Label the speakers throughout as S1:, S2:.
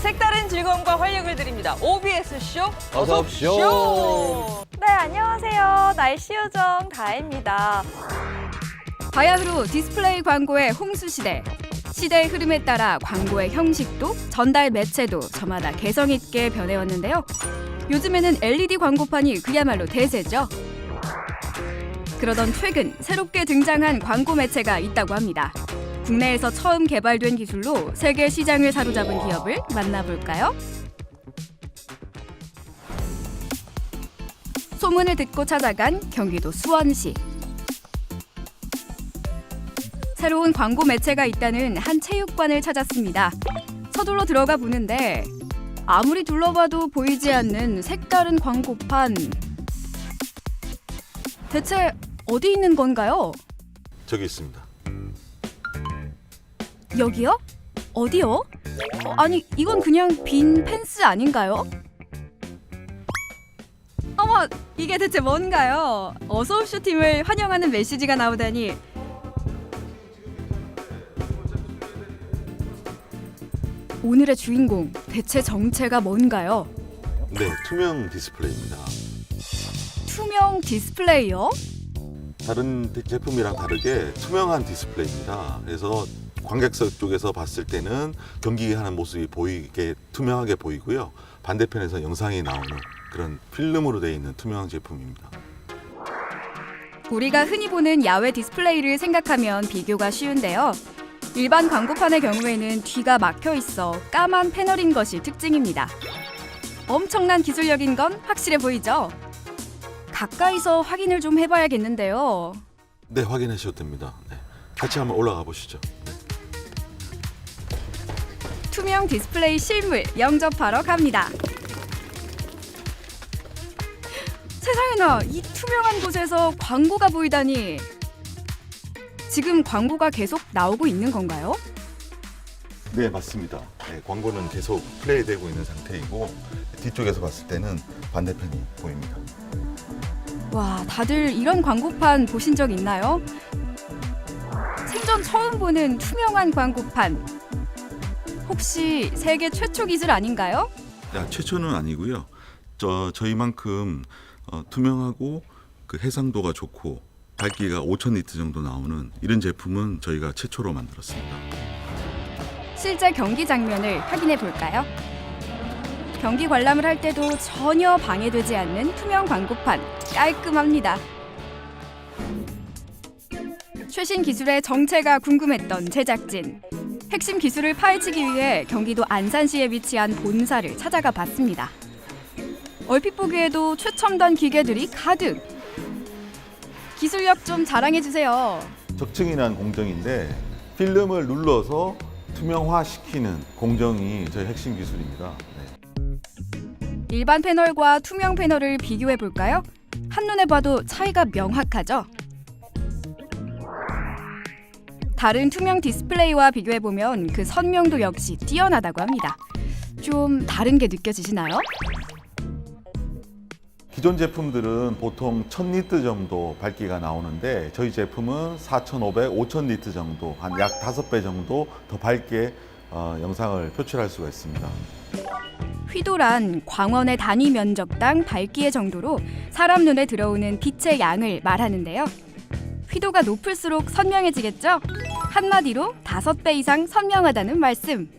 S1: 색다른 즐거움과 활력을 드립니다. OBS 쇼
S2: 어서 오십시오.
S3: 네, 안녕하세요. 날씨 요정 다혜입니다.
S4: 바야흐로 디스플레이 광고의 홍수시대. 시대의 흐름에 따라 광고의 형식도 전달 매체도 저마다 개성 있게 변해왔는데요. 요즘에는 LED 광고판이 그야말로 대세죠. 그러던 최근 새롭게 등장한 광고 매체가 있다고 합니다. 국내에서 처음 개발된 기술로 세계 시장을 사로잡은 기업을 만나볼까요? 소문을 듣고 찾아간 경기도 수원시. 새로운 광고 매체가 있다는 한 체육관을 찾았습니다. 서둘러 들어가 보는데 아무리 둘러봐도 보이지 않는 색다른 광고판. 대체 어디 있는 건가요?
S2: 저기 있습니다.
S4: 여기요? 어디요? 아니, 이건 그냥 빈 펜스 아닌가요? 어머, 이게 대체 뭔가요? 어서 옵쇼 팀을 환영하는 메시지가 나오다니. 오늘의 주인공, 대체 정체가 뭔가요?
S2: 네, 투명 디스플레이입니다.
S4: 투명 디스플레이요?
S2: 다른 제품이랑 다르게 투명한 디스플레이입니다. 그래서 관객석 쪽에서 봤을 때는 경기하는 모습이 보이게 투명하게 보이고요. 반대편에서 영상이 나오는 그런 필름으로 되어 있는 투명한 제품입니다.
S4: 우리가 흔히 보는 야외 디스플레이를 생각하면 비교가 쉬운데요. 일반 광고판의 경우에는 뒤가 막혀 있어 까만 패널인 것이 특징입니다. 엄청난 기술력인 건 확실해 보이죠? 가까이서 확인을 좀 해봐야겠는데요.
S2: 네, 확인하셔도 됩니다. 네. 같이 한번 올라가 보시죠.
S4: 투명 디스플레이 실물 영접하러 갑니다. 세상에나, 이 투명한 곳에서 광고가 보이다니. 지금 광고가 계속 나오고 있는 건가요?
S2: 네, 맞습니다. 네, 광고는 계속 플레이되고 있는 상태이고 뒤쪽에서 봤을 때는 반대편이 보입니다.
S4: 와, 다들 이런 광고판 보신 적 있나요? 생전 처음 보는 투명한 광고판. 혹시 세계 최초 기술 아닌가요?
S2: 최초는 아니고요. 저희만큼 투명하고 그 해상도가 좋고 밝기가 5,000니트 정도 나오는 이런 제품은 저희가 최초로 만들었습니다.
S4: 실제 경기 장면을 확인해 볼까요? 경기 관람을 할 때도 전혀 방해되지 않는 투명 광고판, 깔끔합니다. 최신 기술의 정체가 궁금했던 제작진. 핵심 기술을 파헤치기 위해 경기도 안산시에 위치한 본사를 찾아가 봤습니다. 얼핏 보기에도 최첨단 기계들이 가득. 기술력 좀 자랑해 주세요.
S2: 적층이란 공정인데 필름을 눌러서 투명화시키는 공정이 저희 핵심 기술입니다. 네.
S4: 일반 패널과 투명 패널을 비교해 볼까요? 한눈에 봐도 차이가 명확하죠? 다른 투명 디스플레이와 비교해 보면 그 선명도 역시 뛰어나다고 합니다. 좀 다른 게 느껴지시나요?
S2: 기존 제품들은 보통 1,000니트 정도 밝기가 나오는데 저희 제품은 4,500, 5,000니트 정도, 한 약 5배 정도 더 밝게 영상을 표출할 수가 있습니다.
S4: 휘도란 광원의 단위 면적당 밝기의 정도로 사람 눈에 들어오는 빛의 양을 말하는데요. 휘도가 높을수록 선명해지겠죠? 한마디로 5배 이상 선명하다는 말씀.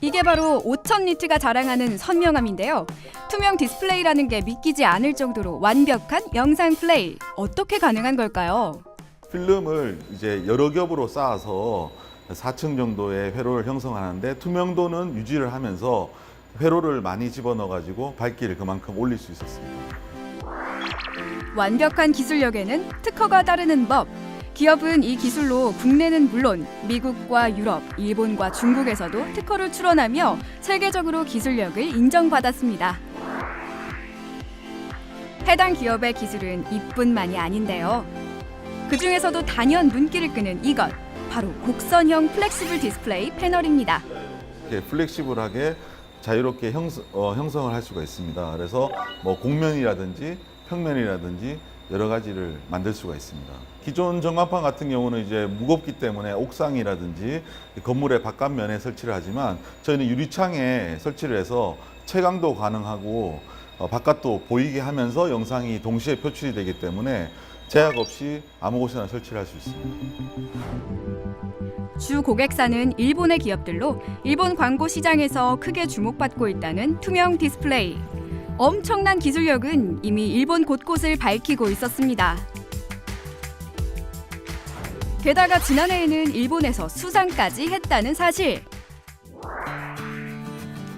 S4: 이게 바로 5,000니트가 자랑하는 선명함인데요. 투명 디스플레이라는 게 믿기지 않을 정도로 완벽한 영상 플레이. 어떻게 가능한 걸까요?
S2: 필름을 이제 여러 겹으로 쌓아서 4층 정도의 회로를 형성하는데 투명도는 유지를 하면서 회로를 많이 집어넣어 가지고 밝기를 그만큼 올릴 수 있었습니다.
S4: 완벽한 기술력에는 특허가 따르는 법. 기업은 이 기술로 국내는 물론 미국과 유럽, 일본과 중국에서도 특허를 출원하며 세계적으로 기술력을 인정받았습니다. 해당 기업의 기술은 이뿐만이 아닌데요. 그중에서도 단연 눈길을 끄는 이것, 바로 곡선형 플렉시블 디스플레이 패널입니다.
S2: 이렇게 플렉시블하게 자유롭게 형성을 할 수가 있습니다. 그래서 뭐 곡면이라든지 평면이라든지 여러 가지를 만들 수가 있습니다. 기존 전광판 같은 경우는 이제 무겁기 때문에 옥상이라든지 건물의 바깥면에 설치를 하지만 저희는 유리창에 설치를 해서 채광도 가능하고 바깥도 보이게 하면서 영상이 동시에 표출이 되기 때문에 제약 없이 아무 곳에나 설치를 할 수 있습니다.
S4: 주 고객사는 일본의 기업들로 일본 광고 시장에서 크게 주목받고 있다는 투명 디스플레이. 엄청난 기술력은 이미 일본 곳곳을 밝히고 있었습니다. 게다가 지난해에는 일본에서 수상까지 했다는 사실.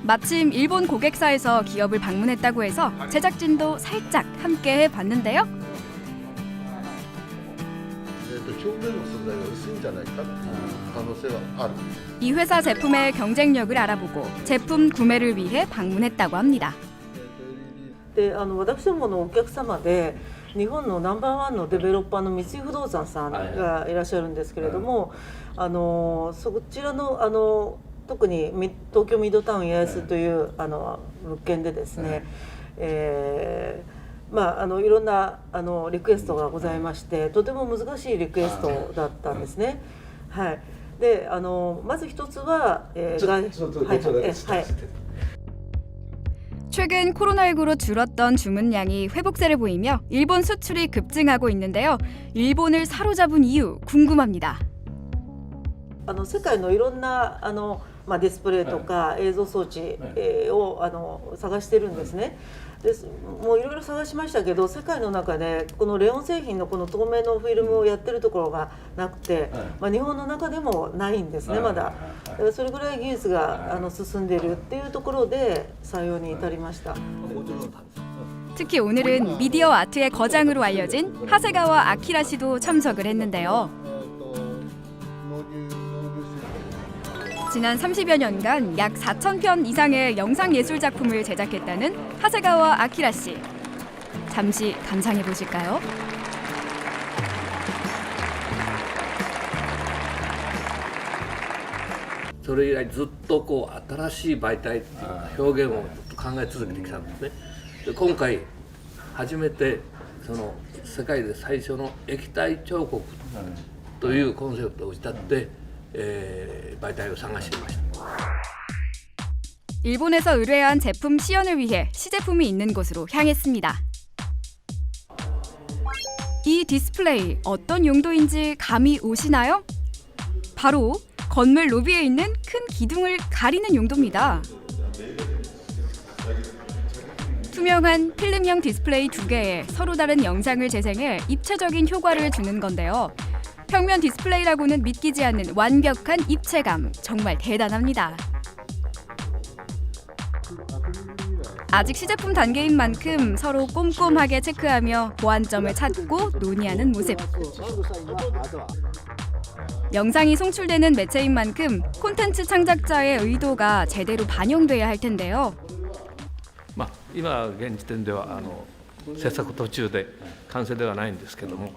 S4: 마침 일본 고객사에서 기업을 방문했다고 해서 제작진도 살짝 함께 해봤는데요.
S5: 表面の素材が薄いんじゃないかっていう可能性はある。
S4: 이 회사 제품의 경쟁력을 알아보고 제품 구매를 위해 방문했다고 합니다.
S6: で私どものお客様で日本のナンバーワンのデベロッパーの三井不動産さんがいらっしゃるんですけれども、そちらの特に東京ミッドタウン八重洲という物件でですね、いろんなリクエストがございまして、とても難しいリクエストだったんですね。はい。でまず一つは、
S4: 최근 코로나19로 줄었던 주문량이 회복세를 보이며 일본 수출이 급증하고 있는데요. 일본을 사로잡은 이유 궁금합니다.
S6: 世界のいろんなディスプレイとか映像装置を探してるんですね。もういろいろ探しましたけど、世界の中でこのレオン製品のこの透明のフィルムをやってるところがなくて、日本の中でもないんですね、まだ。それぐらい技術が進んでいるっていうところで採用に至りました。
S4: 특히 오늘은 미디어 아트의 거장으로 알려진 하세가와 아키라 씨도 참석을 했는데요. 지난 30여 년간 약 4,000편 이상의 영상예술 작품을 제작했다는 하세가와 아키라 씨. 잠시 감상해 보실까요?
S7: それ以来ずっとこう新しい媒体っていうか表現をずっと考え続けてきたんですね。で今回初めてその世界で最初の液体彫刻というコンセプトを打ち立てて、媒体を探していました。
S4: 일본에서 의뢰한 제품 시연을 위해 시제품이 있는 곳으로 향했습니다. 이 디스플레이 어떤 용도인지 감이 오시나요? 바로 건물 로비에 있는 큰 기둥을 가리는 용도입니다. 투명한 필름형 디스플레이 2개에 서로 다른 영상을 재생해 입체적인 효과를 주는 건데요. 평면 디스플레이라고는 믿기지 않는 완벽한 입체감, 정말 대단합니다. 아직 시제품 단계인 만큼 서로 꼼꼼하게 체크하며 보완점을 찾고 논의하는 모습. 영상이 송출되는 매체인 만큼 콘텐츠 창작자의 의도가 제대로 반영돼야 할 텐데요.
S7: 今現時点では制作途中で完成ではないんですけども、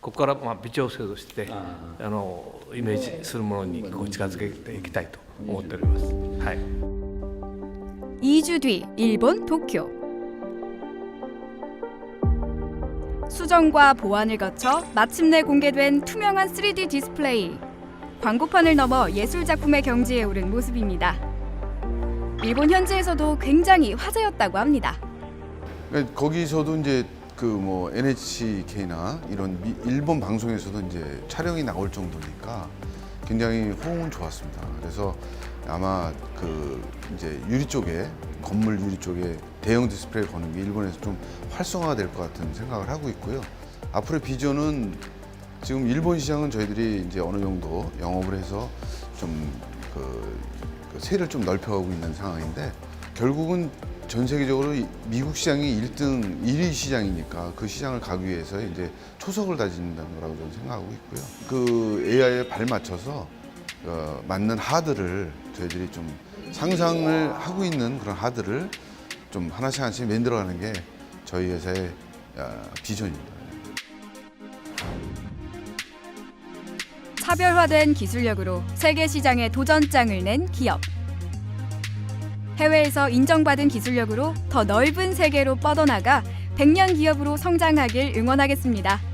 S7: ここから微調整としてイメージするものに近づけていきたいと思っております。はい。
S4: 2주 뒤 일본 도쿄. 수정과 보완을 거쳐 마침내 공개된 투명한 3D 디스플레이. 광고판을 넘어 예술 작품의 경지에 오른 모습입니다. 일본 현지에서도 굉장히 화제였다고 합니다.
S5: 거기서도 이제 NHK나 이런 일본 방송에서도 이제 촬영이 나올 정도니까 굉장히 호응은 좋았습니다. 그래서 아마 이제 유리 쪽에 건물 유리 쪽에 대형 디스플레이 거는 게 일본에서 좀 활성화가 될 것 같은 생각을 하고 있고요. 앞으로의 비전은 지금 일본 시장은 저희들이 이제 어느 정도 영업을 해서 좀 세를 좀 넓혀가고 있는 상황인데, 결국은 전 세계적으로 미국 시장이 1위 시장이니까 그 시장을 가기 위해서 이제 초석을 다진다는 거라고 저는 생각하고 있고요. 그 AI에 발맞춰서 맞는 하드를 저희들이 좀 상상을 하고 있는 그런 하드를 좀 하나씩 하나씩 만들어가는 게 저희 회사의 비전입니다.
S4: 차별화된 기술력으로 세계 시장에 도전장을 낸 기업. 해외에서 인정받은 기술력으로 더 넓은 세계로 뻗어나가 100년 기업으로 성장하길 응원하겠습니다.